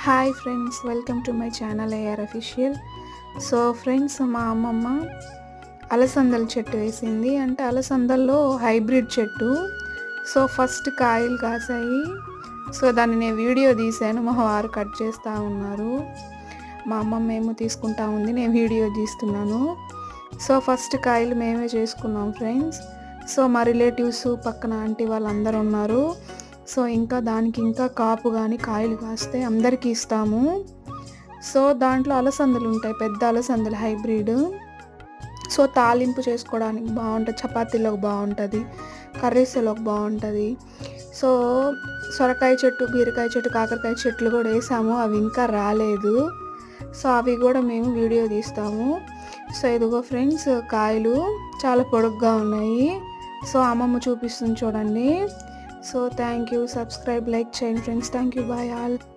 Hi friends, welcome to my channel A R official. So friends, మా అమ్మమ్మ అలసందల చెట్టు వేసింది. అంటే అలసందల్లో హైబ్రిడ్ చెట్టు. సో ఫస్ట్ కాయలు కాసాయి. సో దాన్ని నేను వీడియో తీశాను, మా వారు కట్ చేస్తూ ఉన్నారు. మా అమ్మమ్మ ఏమో తీసుకుంటా ఉంది, నేను వీడియో తీస్తున్నాను. సో ఫస్ట్ కాయలు మేమే చేసుకున్నాం ఫ్రెండ్స్. సో మా రిలేటివ్స్ పక్కన ఆంటీ వాళ్ళందరూ ఉన్నారు. సో దానికి ఇంకా కాపు కానీ కాయలు కాస్తే అందరికీ ఇస్తాము. సో దాంట్లో అలసందలు ఉంటాయి, పెద్ద అలసందలు హైబ్రిడ్. సో తాలింపు చేసుకోవడానికి బాగుంటుంది, చపాతీలోకి బాగుంటుంది, కర్రీస్లోకి బాగుంటుంది. సో సొరకాయ చెట్టు, బీరకాయ చెట్టు, కాకరకాయ చెట్లు కూడా వేసాము, అవి ఇంకా రాలేదు. సో అవి కూడా మేము వీడియో తీస్తాము. సో ఇదిగో ఫ్రెండ్స్, కాయలు చాలా పొడుగ్గా ఉన్నాయి. సో అమ్మమ్మ చూపిస్తుంది చూడండి. So thank you, subscribe, like చేయండి friends. Thank you, bye all.